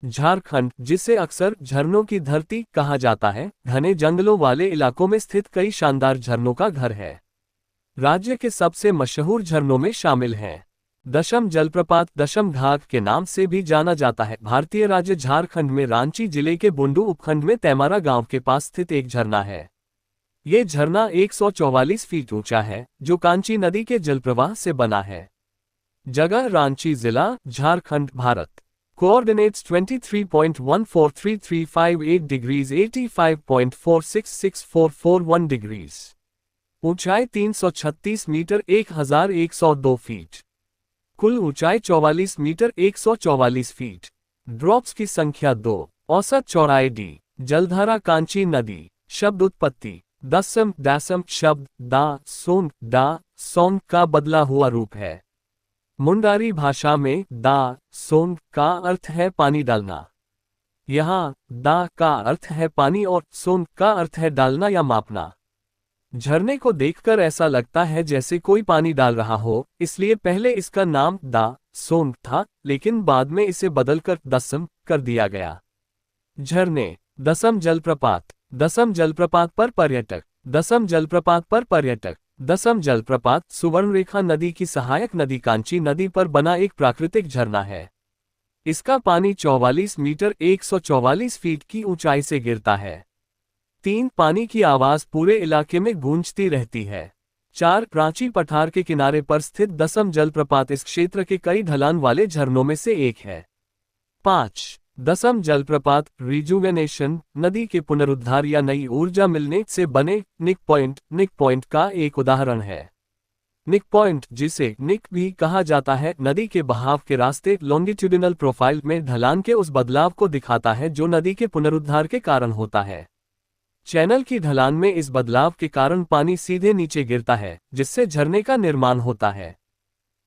झारखंड, जिसे अक्सर झरनों की धरती कहा जाता है, घने जंगलों वाले इलाकों में स्थित कई शानदार झरनों का घर है। राज्य के सबसे मशहूर झरनों में शामिल हैं दशम जलप्रपात, दशम घाट के नाम से भी जाना जाता है। भारतीय राज्य झारखंड में रांची जिले के बुंडू उपखंड में तैमारा गांव के पास स्थित एक झरना है। ये झरना 144 फीट ऊंचा है, जो कांची नदी के जलप्रवाह से बना है। जगह रांची जिला, Jharkhand, Bharat. Coordinates 23.143358 degrees 85.466441 degrees। ऊंचाई 336 मीटर 1102 फीट। कुल ऊंचाई 44 मीटर 144 फीट। ड्रॉप्स की संख्या 2। औसत चौड़ाई d। जलधारा कांची नदी। शब्द उत्पत्ति दसम दासम शब्द दा सोंग डा सोंग का बदला हुआ रूप है। मुंडारी भाषा में दा सोंग का अर्थ है पानी डालना। यहाँ दा का अर्थ है पानी और सोंग का अर्थ है डालना या मापना। झरने को देखकर ऐसा लगता है जैसे कोई पानी डाल रहा हो, इसलिए पहले इसका नाम दा सोंग था, लेकिन बाद में इसे बदलकर दसम कर दिया गया। झरने। दसम जलप्रपात। दसम जलप्रपात पर पर्यटक। दसम जलप्रपात पर पर्यटक। दसम जलप्रपात सुवर्णरेखा नदी की सहायक नदी कांची नदी पर बना एक प्राकृतिक झरना है। इसका पानी 44 मीटर 144 फीट की ऊंचाई से गिरता है। 3 पानी की आवाज पूरे इलाके में गूंजती रहती है। 4 रांची पठार के किनारे पर स्थित दसम जलप्रपात इस क्षेत्र के कई ढलान वाले झरनों में से एक है। 5 दसम जलप्रपात रिजुवेनेशन नदी के पुनरुद्धार या नई ऊर्जा मिलने से बने निक पॉइंट का एक उदाहरण है। निक पॉइंट, जिसे निक भी कहा जाता है, नदी के बहाव के रास्ते लॉन्गिट्यूडिनल प्रोफाइल में ढलान के उस बदलाव को दिखाता है जो नदी के पुनरुद्धार के कारण होता है। चैनल की ढलान में इस बदलाव के कारण पानी सीधे नीचे गिरता है, जिससे झरने का निर्माण होता है।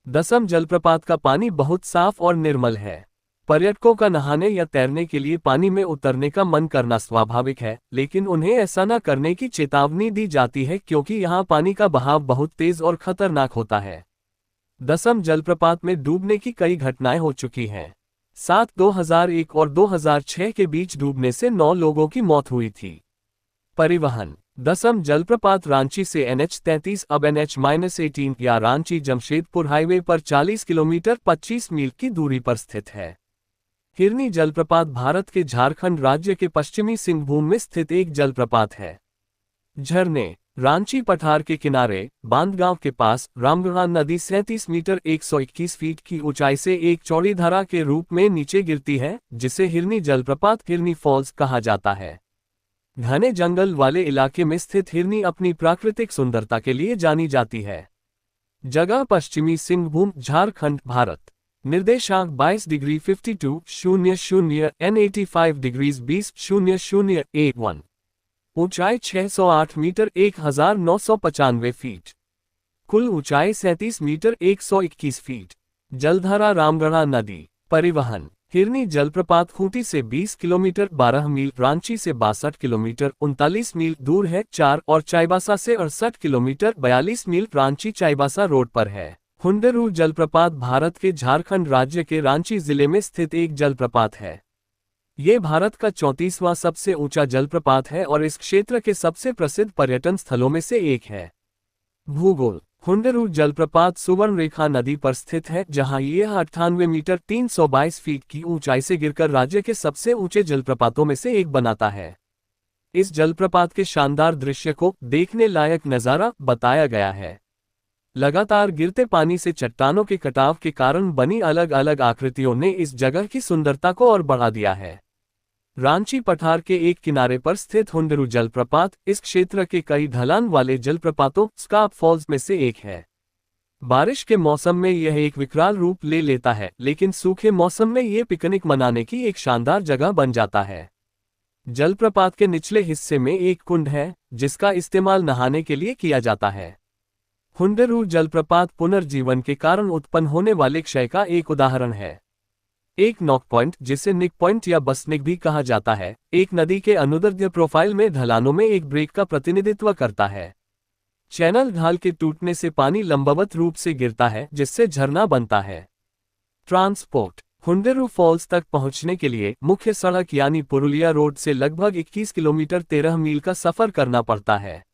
दसम जलप्रपात का पानी बहुत साफ और निर्मल है। पर्यटकों का नहाने या तैरने के लिए पानी में उतरने का मन करना स्वाभाविक है, लेकिन उन्हें ऐसा न करने की चेतावनी दी जाती है क्योंकि यहाँ पानी का बहाव बहुत तेज और खतरनाक होता है। दसम जलप्रपात में डूबने की कई घटनाएं हो चुकी हैं। 2001 और 2006 के बीच डूबने से 9 लोगों की मौत हुई थी। परिवहन। दसम जलप्रपात रांची से NH-33 अब NH-18 या रांची जमशेदपुर हाईवे पर 40 किलोमीटर 25 मील की दूरी पर स्थित है। हिरनी जलप्रपात भारत के झारखंड राज्य के पश्चिमी सिंहभूम में स्थित एक जलप्रपात है। झरने। रांची पठार के किनारे बांधगांव के पास रामगढ़ नदी 37 मीटर 121 फीट की ऊंचाई से एक चौड़ी धारा के रूप में नीचे गिरती है, जिसे हिरनी जलप्रपात हिरनी फॉल्स कहा जाता है। घने जंगल वाले इलाके में स्थित हिरनी अपनी प्राकृतिक सुंदरता के लिए जानी जाती है। जगह पश्चिमी सिंहभूम, झारखंड, भारत। निर्देशांक 22 डिग्री 5200 N85 डिग्रीज 200081। ऊंचाई 608 मीटर 1995 फीट। कुल ऊंचाई 37 मीटर 121 फीट। जलधारा रामगढ़ नदी। परिवहन। हिरनी जलप्रपात खूंटी से 20 किलोमीटर 12 मील, रांची से 62 किलोमीटर 39 मील दूर है। 4 और चाईबासा से 68 किलोमीटर 42 मील रांची चाईबासा रोड पर है। हुंडेरू जलप्रपात भारत के झारखंड राज्य के रांची जिले में स्थित एक जलप्रपात है। ये भारत का 34वां सबसे ऊंचा जलप्रपात है और इस क्षेत्र के सबसे प्रसिद्ध पर्यटन स्थलों में से एक है। भूगोल। हुंडेरू जलप्रपात सुवर्णरेखा नदी पर स्थित है, जहां यह 98 मीटर 322 फीट की ऊंचाई से गिरकर राज्य के सबसे ऊंचे जलप्रपातों में से एक बनाता है। इस जलप्रपात के शानदार दृश्य को देखने लायक नजारा बताया गया है। लगातार गिरते पानी से चट्टानों के कटाव के कारण बनी अलग अलग आकृतियों ने इस जगह की सुंदरता को और बढ़ा दिया है। रांची पठार के एक किनारे पर स्थित हुंडेरू जलप्रपात इस क्षेत्र के कई ढलान वाले जलप्रपातों स्कार्प फॉल्स में से एक है। बारिश के मौसम में यह एक विकराल रूप ले लेता है, लेकिन सूखे मौसम में यह पिकनिक मनाने की एक शानदार जगह बन जाता है। जलप्रपात के निचले हिस्से में एक कुंड है, जिसका इस्तेमाल नहाने के लिए किया जाता है। हुंडेरू जलप्रपात पुनर्जीवन के कारण उत्पन्न होने वाले क्षय का एक उदाहरण है। एक नॉक पॉइंट, जिसे निक पॉइंट या बसनिक भी कहा जाता है, एक नदी के अनुदैर्ध्य प्रोफाइल में ढलानों में एक ब्रेक का प्रतिनिधित्व करता है। चैनल ढाल के टूटने से पानी लंबवत रूप से गिरता है, जिससे झरना बनता है। ट्रांसपोर्ट। हुंडेरू फॉल्स तक पहुंचने के लिए मुख्य सड़क यानी पुरुलिया रोड से लगभग 21 किलोमीटर 13 मील का सफर करना पड़ता है।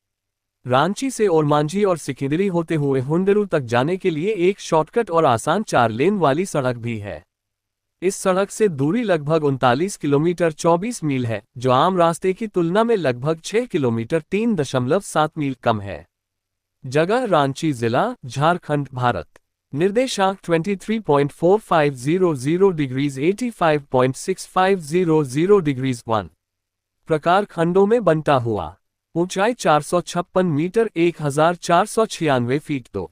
रांची से ओरमांझी और सिकिंदरी होते हुए हुंडेरू तक जाने के लिए एक शॉर्टकट और आसान 4 लेन वाली सड़क भी है। इस सड़क से दूरी लगभग 39 किलोमीटर 24 मील है, जो आम रास्ते की तुलना में लगभग 6 किलोमीटर 3.7 मील कम है। जगह रांची जिला, झारखंड, भारत। निर्देशांक 23.4500 डिग्रीज 85.6500 डिग्रीज 1। प्रकार खंडों में बंटा हुआ। ऊंचाई 456 मीटर 1496 फीट 2।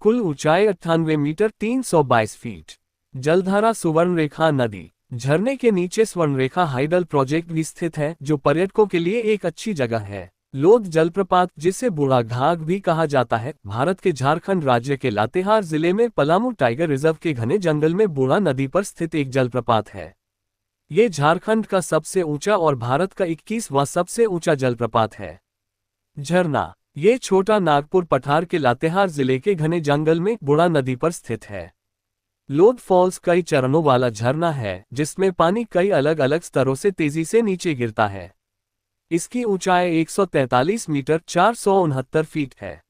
कुल ऊंचाई 98 मीटर 322 फीट। जलधारा सुवर्णरेखा नदी। झरने के नीचे स्वर्णरेखा हाइडल प्रोजेक्ट भी स्थित है, जो पर्यटकों के लिए एक अच्छी जगह है। लोध जलप्रपात, जिसे बूढ़ा घाघ भी कहा जाता है, भारत के झारखंड राज्य के लातेहार जिले में पलामू टाइगर रिजर्व के घने जंगल में बूढ़ा नदी पर स्थित एक जलप्रपात है। ये झारखंड का सबसे ऊंचा और भारत का 21वां सबसे ऊंचा जलप्रपात है। झरना। ये छोटा नागपुर पठार के लातेहार जिले के घने जंगल में बूढ़ा नदी पर स्थित है। लोध फॉल्स कई चरणों वाला झरना है, जिसमें पानी कई अलग अलग स्तरों से तेजी से नीचे गिरता है। इसकी ऊंचाई 143 मीटर 469 फीट है।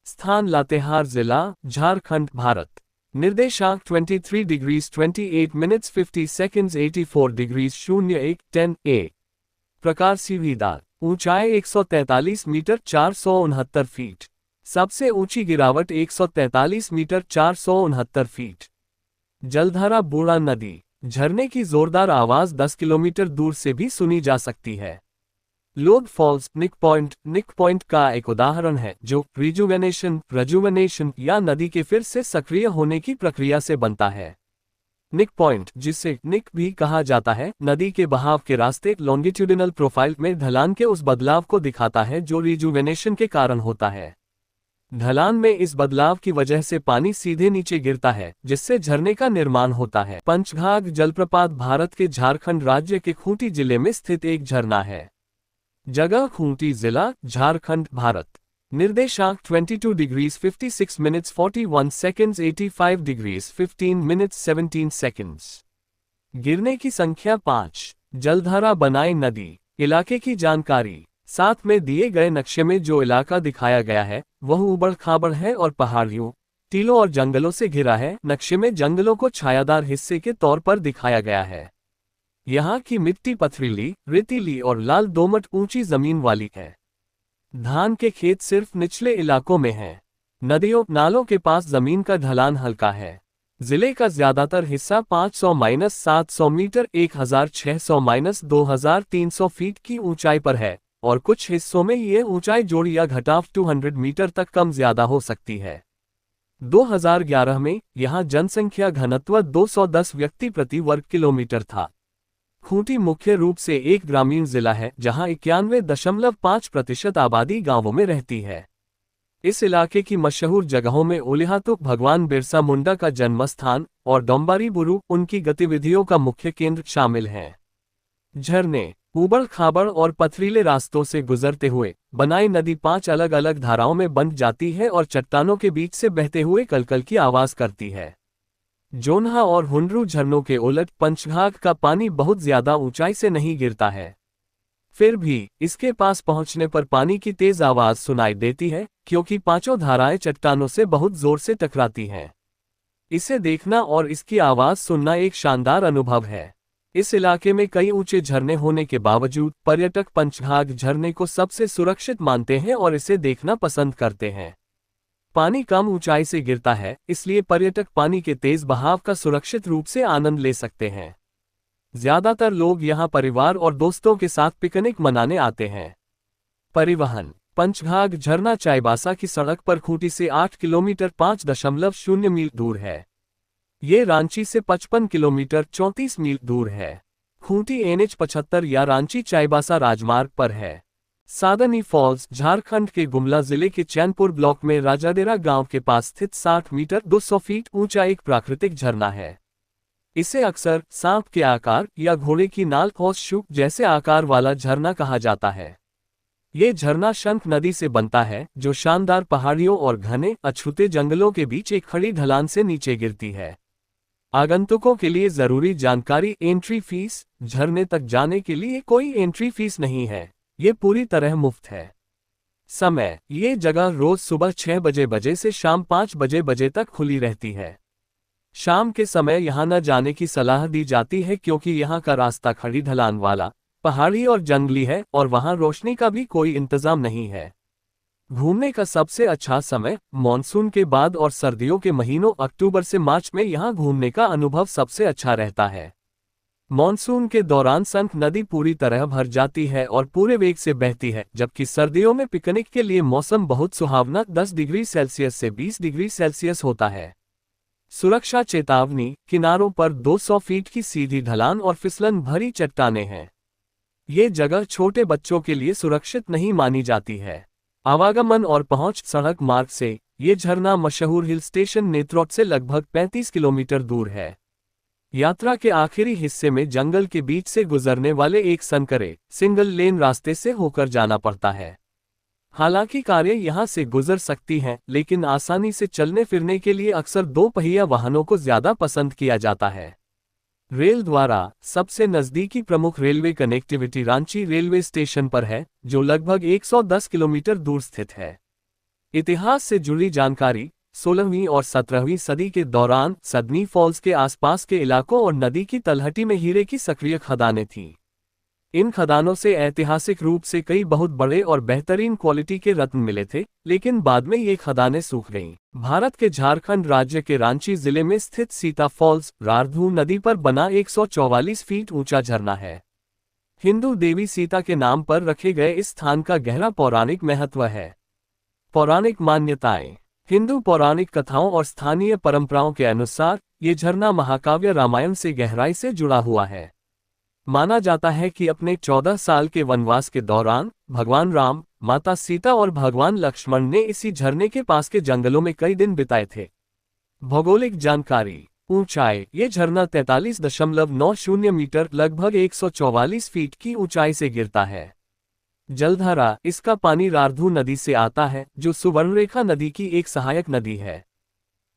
स्थान लातेहार जिला, झारखंड, भारत। निर्देशांक 23 डिग्रीज 28 मिनट्स 50 सेकंड्स 84 डिग्रीज 01 10 ए। प्रकार सीढ़ीदार। ऊंचाई 143 मीटर 469 फीट। सबसे ऊंची गिरावट 143 मीटर 469 फीट। जलधारा बूढ़ा नदी। झरने की जोरदार आवाज 10 किलोमीटर दूर से भी सुनी जा सकती है। लोध फॉल्स निक पॉइंट का एक उदाहरण है, जो रिजुवेनेशन या नदी के फिर से सक्रिय होने की प्रक्रिया से बनता है। निक पॉइंट, जिसे निक भी कहा जाता है, नदी के बहाव के रास्ते लॉन्गिट्यूडिनल प्रोफाइल में ढलान के उस बदलाव को दिखाता है जो रिजुवेनेशन के कारण होता है। ढलान में इस बदलाव की वजह से पानी सीधे नीचे गिरता है, जिससे झरने का निर्माण होता है। पंचघाघ जलप्रपात भारत के झारखंड राज्य के खूंटी जिले में स्थित एक झरना है। जगह खूंटी जिला, झारखंड, भारत। निर्देशांक 22 degrees 56 minutes 41 seconds 85 degrees 15 minutes 17 seconds. गिरने की संख्या 5। जलधारा बनाई नदी। इलाके की जानकारी। साथ में दिए गए नक्शे में जो इलाका दिखाया गया है, वह उबड़ खाबड़ है और पहाड़ियों, टीलों और जंगलों से घिरा है। नक्शे में जंगलों को छायादार हिस्से के तौर पर दिखाया गया है। यहाँ की मिट्टी पथरीली, रेतीली और लाल दोमट ऊंची जमीन वाली है। धान के खेत सिर्फ निचले इलाकों में हैं। नदियों, नालों के पास जमीन का ढलान हल्का है। जिले का ज्यादातर हिस्सा 500-700 मीटर 1600-2300 फीट की ऊंचाई पर है, और कुछ हिस्सों में ये ऊंचाई जोड़ या घटाव 200 मीटर तक कम ज्यादा हो सकती है। 2011 में यहाँ जनसंख्या घनत्व 210 व्यक्ति प्रति वर्ग किलोमीटर था। खूंटी मुख्य रूप से एक ग्रामीण जिला है, जहां 91.5% आबादी गांवों में रहती है। इस इलाके की मशहूर जगहों में उलिहातुक भगवान बिरसा मुंडा का जन्म स्थान और डोंबारी बुरु उनकी गतिविधियों का मुख्य केंद्र शामिल हैं। झरने। ऊबड़ खाबड़ और पथरीले रास्तों से गुजरते हुए बनाई नदी 5 अलग अलग धाराओं में बंट जाती है और चट्टानों के बीच से बहते हुए कलकल की आवाज करती है। जोन्हा और हुंडरू झरनों के उलट पंचघाघ का पानी बहुत ज्यादा ऊंचाई से नहीं गिरता है। फिर भी इसके पास पहुंचने पर पानी की तेज आवाज सुनाई देती है, क्योंकि पांचों धाराएं चट्टानों से बहुत जोर से टकराती हैं। इसे देखना और इसकी आवाज सुनना एक शानदार अनुभव है। इस इलाके में कई ऊंचे झरने होने के बावजूद पर्यटक पंचघाघ झरने को सबसे सुरक्षित मानते हैं और इसे देखना पसंद करते हैं। पानी कम ऊंचाई से गिरता है, इसलिए पर्यटक पानी के तेज बहाव का सुरक्षित रूप से आनंद ले सकते हैं। ज्यादातर लोग यहां परिवार और दोस्तों के साथ पिकनिक मनाने आते हैं। परिवहन। पंचघाघ झरना चाईबासा की सड़क पर खूंटी से 8 किलोमीटर 5.0 मील दूर है। ये रांची से 55 किलोमीटर 34 मील दूर है। खूंटी NH 75 या रांची चाईबासा राजमार्ग पर है। सादनी फॉल्स झारखंड के गुमला जिले के चैनपुर ब्लॉक में राजादेरा गांव के पास स्थित 60 मीटर 200 फीट ऊंचा एक प्राकृतिक झरना है। इसे अक्सर सांप के आकार या घोड़े की नाल और शुक जैसे आकार वाला झरना कहा जाता है। ये झरना शंख नदी से बनता है, जो शानदार पहाड़ियों और घने अछूते जंगलों के बीच एक खड़ी ढलान से नीचे गिरती है। आगंतुकों के लिए जरूरी जानकारी। Entry fees. झरने तक जाने के लिए कोई एंट्री फीस नहीं है, ये पूरी तरह मुफ्त है। समय। ये जगह रोज सुबह 6 बजे से शाम 5 बजे तक खुली रहती है। शाम के समय यहाँ न जाने की सलाह दी जाती है क्योंकि यहाँ का रास्ता खड़ी ढलान वाला, पहाड़ी और जंगली है और वहाँ रोशनी का भी कोई इंतजाम नहीं है। घूमने का सबसे अच्छा समय मॉनसून के बाद और सर्दियों के महीनों अक्टूबर से मार्च में यहाँ घूमने का अनुभव सबसे अच्छा रहता है। मॉनसून के दौरान संख नदी पूरी तरह भर जाती है और पूरे वेग से बहती है, जबकि सर्दियों में पिकनिक के लिए मौसम बहुत सुहावना 10 डिग्री सेल्सियस से 20 डिग्री सेल्सियस होता है। सुरक्षा चेतावनी। किनारों पर 200 फीट की सीधी ढलान और फिसलन भरी चट्टानें हैं। ये जगह छोटे बच्चों के लिए सुरक्षित नहीं मानी जाती है। आवागमन और पहुंच। सड़क मार्ग से ये झरना मशहूर हिल स्टेशन नेत्रोट से लगभग 35 किलोमीटर दूर है। यात्रा के आखिरी हिस्से में जंगल के बीच से गुजरने वाले एक संकरे सिंगल लेन रास्ते से होकर जाना पड़ता है। हालांकि कारें यहां से गुजर सकती हैं, लेकिन आसानी से चलने फिरने के लिए अक्सर 2 पहिया वाहनों को ज्यादा पसंद किया जाता है। रेल द्वारा। सबसे नजदीकी प्रमुख railway connectivity Ranchi railway station पर है, जो लगभग 110 किलोमीटर दूर स्थित है। इतिहास से जुड़ी जानकारी। 16वीं और 17वीं सदी के दौरान सदनी फॉल्स के आसपास के इलाकों और नदी की तलहटी में हीरे की सक्रिय खदानें थीं। इन खदानों से ऐतिहासिक रूप से कई बहुत बड़े और बेहतरीन क्वालिटी के रत्न मिले थे, लेकिन बाद में ये खदानें सूख गईं। भारत के झारखंड राज्य के रांची जिले में स्थित सीता फॉल्स रारधू नदी पर बना 144 फीट ऊंचा झरना है। हिंदू देवी सीता के नाम पर रखे गए इस स्थान का गहरा पौराणिक महत्व है। पौराणिक मान्यताएं। हिंदू पौराणिक कथाओं और स्थानीय परंपराओं के अनुसार ये झरना महाकाव्य रामायण से गहराई से जुड़ा हुआ है। माना जाता है कि अपने 14 साल के वनवास के दौरान भगवान राम, माता सीता और भगवान लक्ष्मण ने इसी झरने के पास के जंगलों में कई दिन बिताए थे। भौगोलिक जानकारी। ऊंचाई। ये झरना 43.90 मीटर लगभग 144 फीट की ऊंचाई से गिरता है। जलधारा। इसका पानी रारधू नदी से आता है, जो सुवर्णरेखा नदी की एक सहायक नदी है।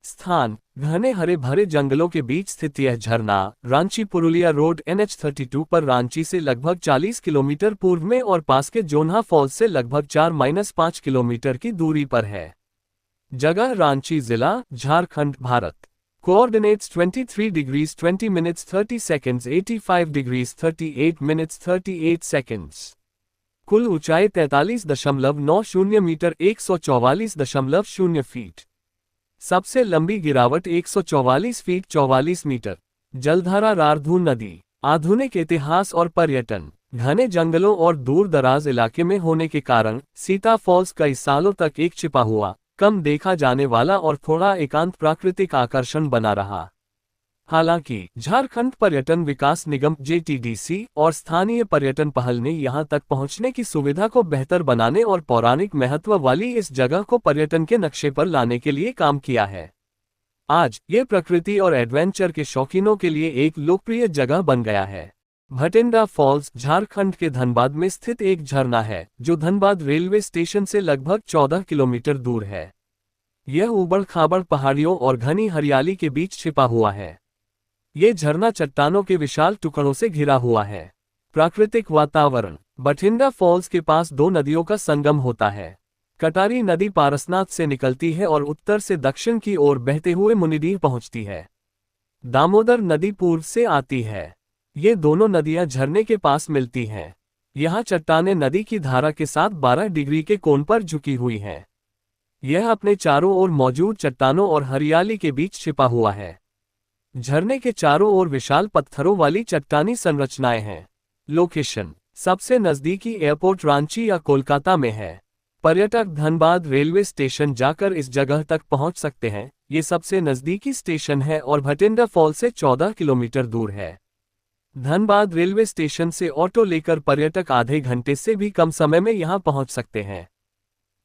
स्थान। घने हरे भरे जंगलों के बीच स्थित यह झरना रांची पुरुलिया रोड NH32 पर रांची से लगभग 40 किलोमीटर पूर्व में और पास के जोन्हा फॉल्स से लगभग 4-5 किलोमीटर की दूरी पर है। जगह रांची जिला, Jharkhand, Bharat. Coordinates 23 degrees 20 minutes 30 seconds 85 degrees 38 minutes 38 seconds. कुल ऊंचाई 43.90 मीटर 144.0 फीट। सबसे लंबी गिरावट 144 फीट 44 मीटर। जलधारा रारधू नदी। आधुनिक इतिहास और पर्यटन। घने जंगलों और दूर दराज इलाके में होने के कारण सीता फॉल्स कई सालों तक एक छिपा हुआ, कम देखा जाने वाला और थोड़ा एकांत प्राकृतिक आकर्षण बना रहा। हालांकि झारखंड पर्यटन विकास निगम JTDC और स्थानीय पर्यटन पहल ने यहां तक पहुंचने की सुविधा को बेहतर बनाने और पौराणिक महत्व वाली इस जगह को पर्यटन के नक्शे पर लाने के लिए काम किया है। आज ये प्रकृति और एडवेंचर के शौकीनों के लिए एक लोकप्रिय जगह बन गया है। भटिंडा फॉल्स झारखंड के धनबाद में स्थित एक झरना है, जो धनबाद रेलवे स्टेशन से लगभग 14 किलोमीटर दूर है। यह उबड़ खाबड़ पहाड़ियों और घनी हरियाली के बीच छिपा हुआ है। ये झरना चट्टानों के विशाल टुकड़ों से घिरा हुआ है। प्राकृतिक वातावरण। भटिंडा फॉल्स के पास 2 नदियों का संगम होता है। कटारी नदी पारसनाथ से निकलती है और उत्तर से दक्षिण की ओर बहते हुए मुनिडीह पहुंचती है। दामोदर नदी पूर्व से आती है। ये दोनों नदियां झरने के पास मिलती हैं। यहाँ चट्टानें नदी की धारा के साथ 12 डिग्री के कोण पर झुकी हुई हैं। यह अपने चारों ओर मौजूद चट्टानों और हरियाली के बीच छिपा हुआ है। झरने के चारों ओर विशाल पत्थरों वाली चट्टानी संरचनाएं हैं। लोकेशन। सबसे नजदीकी एयरपोर्ट रांची या कोलकाता में है। पर्यटक धनबाद रेलवे स्टेशन जाकर इस जगह तक पहुंच सकते हैं। ये सबसे नजदीकी स्टेशन है और भटिंडा फॉल्स से 14 किलोमीटर दूर है। धनबाद रेलवे स्टेशन से ऑटो लेकर पर्यटक आधे घंटे से भी कम समय में यहां पहुंच सकते हैं।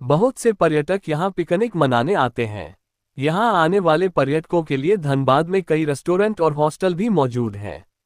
बहुत से पर्यटक यहां पिकनिक मनाने आते हैं। यहां आने वाले पर्यटकों के लिए धनबाद में कई रेस्टोरेंट और हॉस्टल भी मौजूद हैं।